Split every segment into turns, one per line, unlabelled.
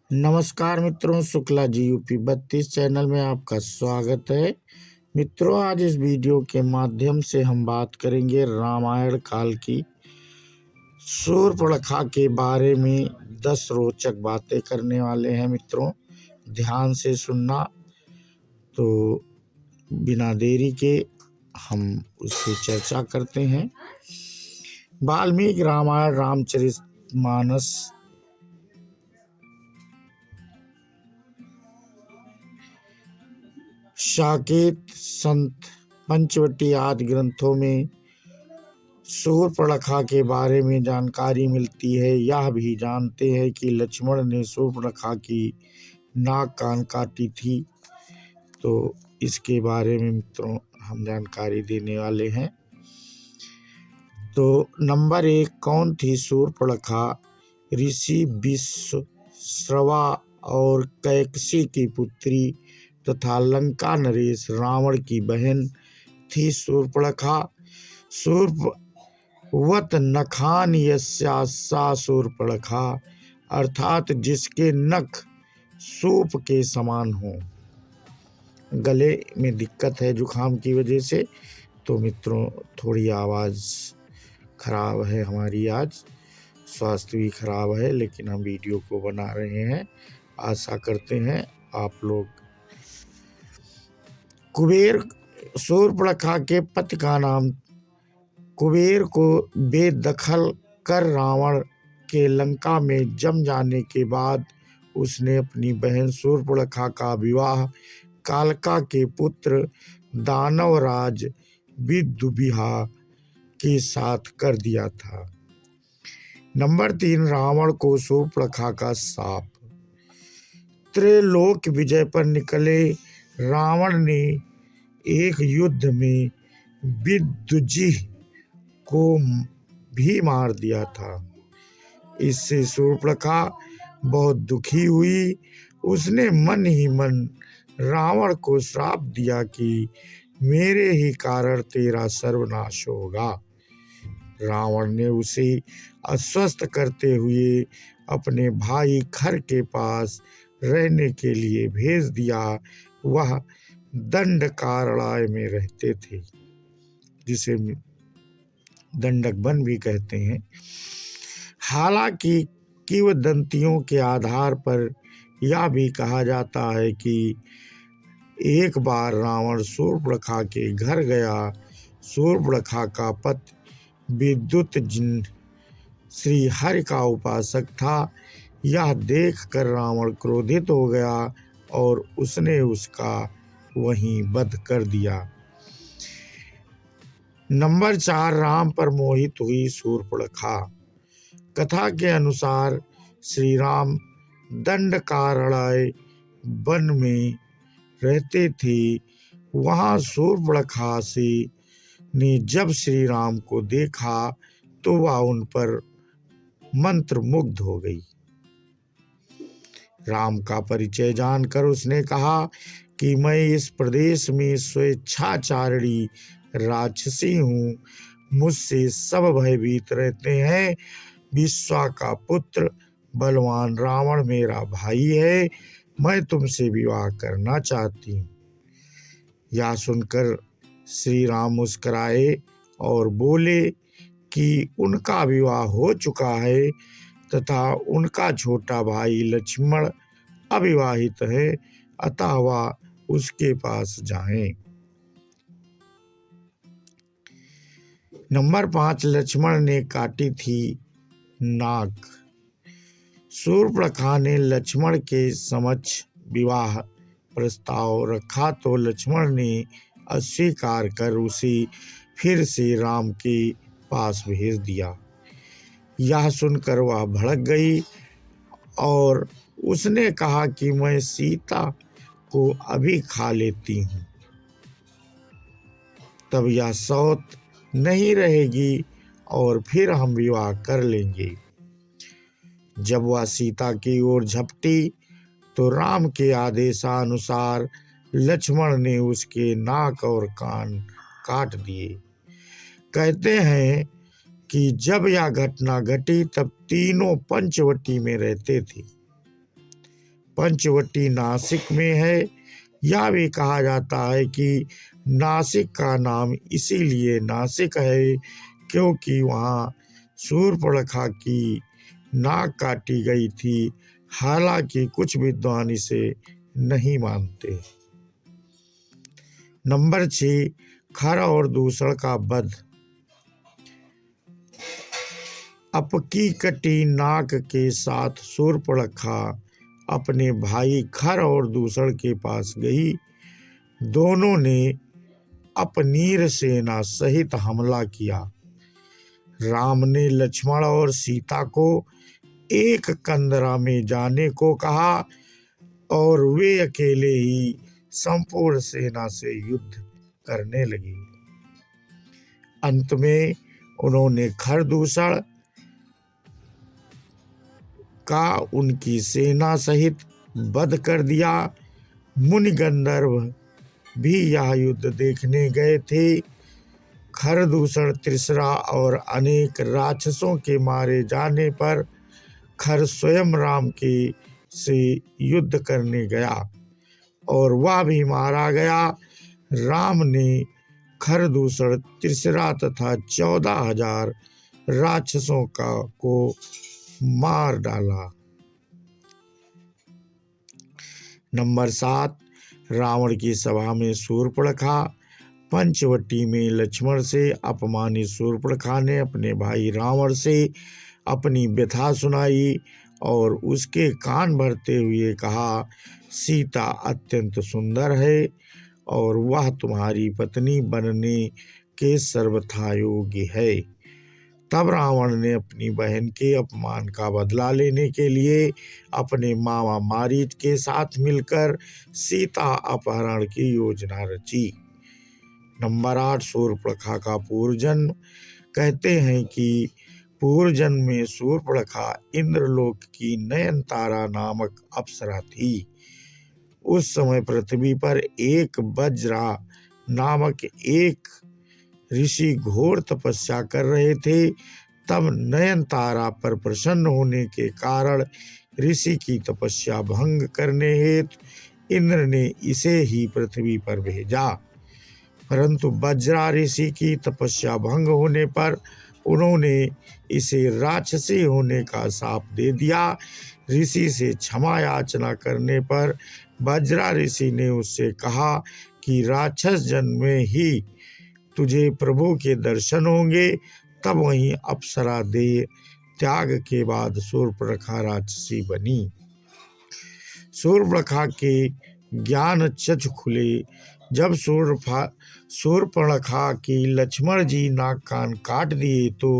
नमस्कार मित्रों, Shukla ji UP 32 channel में आपका स्वागत है। मित्रों, आज इस वीडियो के माध्यम से हम बात करेंगे रामायण काल की शूर्पणखा के बारे में 10 रोचक बातें करने वाले हैं। मित्रों, ध्यान से सुनना। तो बिना देरी के हम उसकी चर्चा करते हैं। वाल्मीकि रामायण रामचरितमानस साकेत संत पंचवटी आदि ग्रंथों में शूर्पणखा के बारे में जानकारी मिलती है। यह भी जानते हैं कि लक्ष्मण ने शूर्पणखा की नाक कान काटी थी। तो इसके बारे में मित्रों हम जानकारी देने वाले हैं। तो नंबर 1, कौन थी शूर्पणखा? ऋषि विश्रवा और कैकसी की पुत्री तथा लंका नरेश रावण की बहन थी शूर्पणखा। शूर्पवत नखान यस्या शूर्पणखा, अर्थात जिसके नख सूप के समान हो। गले में दिक्कत है जुखाम की वजह से, तो मित्रों थोड़ी आवाज़ खराब है हमारी, आज स्वास्थ्य भी खराब है, लेकिन हम वीडियो को बना रहे हैं। आशा करते हैं आप लोग। कुबेर शूर्पणखा के पति का नाम कुबेर को बेदखल कर रावण के लंका में जम जाने के बाद उसने अपनी बहन शूर्पणखा का विवाह कालका के पुत्र दानवराज विदुबिहा के साथ कर दिया था। नंबर 3, रावण को शूर्पणखा का शाप। त्रैलोक विजय पर निकले रावण ने एक युद्ध में विदुजिह को भी मार दिया था। इससे शूर्पणखा बहुत दुखी हुई। उसने मन ही मन रावण को श्राप दिया कि मेरे ही कारण तेरा सर्वनाश होगा। रावण ने उसे आश्वस्त करते हुए अपने भाई खर के पास रहने के लिए भेज दिया। वह दंडकारण्य में रहते थे, जिसे दंडक वन भी कहते हैं। हालांकि किंवदंतियों के आधार पर यह भी कहा जाता है कि एक बार रावण शूर्पणखा के घर गया। शूर्पणखा का पति विद्युत जिन श्री हरि का उपासक था। यह देखकर रावण क्रोधित हो गया और उसने उसका वहीं वध कर दिया। नंबर 4, राम पर मोहित हुई शूर्पणखा। कथा के अनुसार श्री राम दंडकारण्य वन में रहते थे। वहां शूर्पणखा ने जब श्री राम को देखा तो वह उन पर मंत्रमुग्ध हो गई। राम का परिचय जानकर उसने कहा कि मैं इस प्रदेश में स्वेच्छाचारिणी राक्षसी हूँ। मुझसे सब भयभीत रहते हैं। विश्वा का पुत्र बलवान रावण मेरा भाई है। मैं तुमसे विवाह करना चाहती हूँ। यह सुनकर श्री राम मुस्कुराए और बोले कि उनका विवाह हो चुका है तथा उनका छोटा भाई लक्ष्मण अविवाहित है, अतः वह उसके पास जाएं। नंबर 5, लक्ष्मण ने काटी थी नाक। शूर्पणखा ने लक्ष्मण के समक्ष विवाह प्रस्ताव रखा तो लक्ष्मण ने अस्वीकार कर उसे फिर से राम के पास भेज दिया। यह सुनकर वह भड़क गई और उसने कहा कि मैं सीता को अभी खा लेती हूँ, तब यह सौत नहीं रहेगी और फिर हम विवाह कर लेंगे। जब वह सीता की ओर झपटी तो राम के आदेशानुसार लक्ष्मण ने उसके नाक और कान काट दिए। कहते हैं कि जब यह घटना घटी तब तीनों पंचवटी में रहते थे। पंचवटी नासिक में है। यह भी कहा जाता है कि नासिक का नाम इसीलिए नासिक है क्योंकि वहाँ शूर्पणखा की नाक काटी गई थी। हालांकि कुछ विद्वान इसे नहीं मानते। नंबर 6, खर और दूषण का वध। अपकी कटी नाक के साथ शूर्पणखा अपने भाई खर और दूषण के पास गई। दोनों ने अपनीर सेना सहित हमला किया। राम ने लक्ष्मण और सीता को एक कंदरा में जाने को कहा और वे अकेले ही संपूर्ण सेना से युद्ध करने लगे। अंत में उन्होंने खरदूषण का उनकी सेना सहित वध कर दिया। मुनि गंधर्व भी यह युद्ध देखने गए थे। खरदूषण, त्रिशरा और अनेक राक्षसों के मारे जाने पर खर स्वयं राम के से युद्ध करने गया और वह भी मारा गया। राम ने खरदूषण, त्रिशरा तथा 14,000 राक्षसों को मार डाला। नंबर 7, रावण की सभा में शूर्पणखा। पंचवटी में लक्ष्मण से अपमानित शूर्पणखा ने अपने भाई रावण से अपनी व्यथा सुनाई और उसके कान भरते हुए कहा, सीता अत्यंत सुंदर है और वह तुम्हारी पत्नी बनने के सर्वथा योग्य है। तब रावण ने अपनी बहन के अपमान का बदला लेने के लिए अपने मामा मारीच के साथ मिलकर सीता अपहरण की योजना रची। नंबर 8, शूर्पणखा का पूर्वजन्म। कहते हैं कि पूर्वजन्म में शूर्पणखा इंद्रलोक की नयनतारा नामक अप्सरा थी। उस समय पृथ्वी पर एक वज्रा नामक एक ऋषि घोर तपस्या कर रहे थे। तब नयनतारा पर प्रसन्न होने के कारण ऋषि की तपस्या भंग करने हेतु इंद्र ने इसे ही पृथ्वी पर भेजा। परंतु वज्रा ऋषि की तपस्या भंग होने पर उन्होंने इसे राक्षसी होने का शाप दे दिया। ऋषि से क्षमा याचना करने पर वज्रा ऋषि ने उससे कहा कि राक्षस जन्म में ही तुझे प्रभु के दर्शन होंगे। तब वहीं अप्सरा देह त्याग के बाद शूर्पणखा राक्षसी बनी। शूर्पणखा के ज्ञान चक्षु खुले। जब शूर्पणखा की लक्ष्मण जी नाक कान काट दिए तो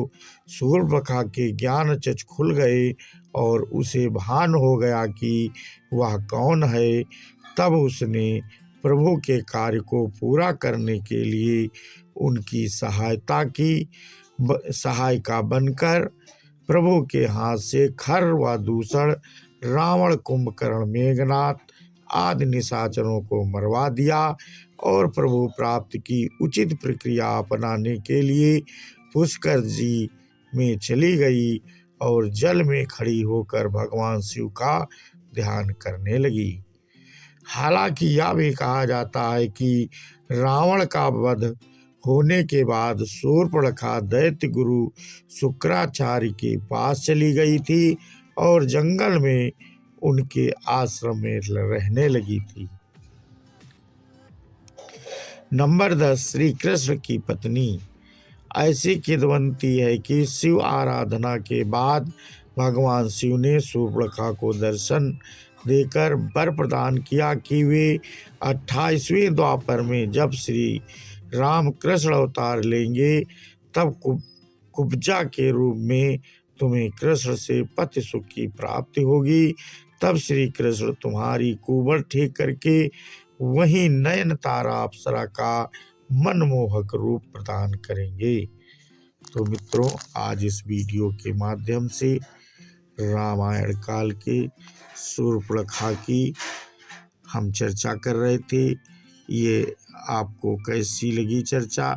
शूर्पणखा के ज्ञान चक्षु खुल गए और उसे भान हो गया कि वह कौन है। तब उसने प्रभु के कार्य को पूरा करने के लिए उनकी सहायिका बनकर प्रभु के हाथ से खर व दूषण, रावण, कुंभकर्ण, मेघनाथ आदि निशाचरों को मरवा दिया और प्रभु प्राप्ति की उचित प्रक्रिया अपनाने के लिए पुष्कर जी में चली गई और जल में खड़ी होकर भगवान शिव का ध्यान करने लगी। हालांकि यह भी कहा जाता है कि रावण का वध होने के बाद शूर्पणखा दैत्य गुरु शुक्राचार्य के पास चली गई थी और जंगल में उनके आश्रम में रहने लगी थी। नंबर 10, श्री कृष्ण की पत्नी। ऐसी किंवदंती है कि शिव आराधना के बाद भगवान शिव ने शूर्पणखा को दर्शन देकर वर प्रदान किया कि वे 28वें द्वापर में जब श्री राम कृष्ण अवतार लेंगे तब कुब्जा के रूप में तुम्हें कृष्ण से पति सुख की प्राप्ति होगी। तब श्री कृष्ण तुम्हारी कुंवर ठीक करके वही नयनतारा अप्सरा का मनमोहक रूप प्रदान करेंगे। तो मित्रों, आज इस वीडियो के माध्यम से रामायण काल के शूर्पणखा की हम चर्चा कर रहे थे। ये आपको कैसी लगी चर्चा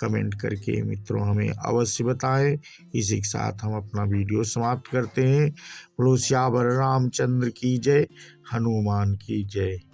कमेंट करके मित्रों हमें अवश्य बताएं। इसी के साथ हम अपना वीडियो समाप्त करते हैं। बोलो सियावर रामचंद्र की जय, हनुमान की जय।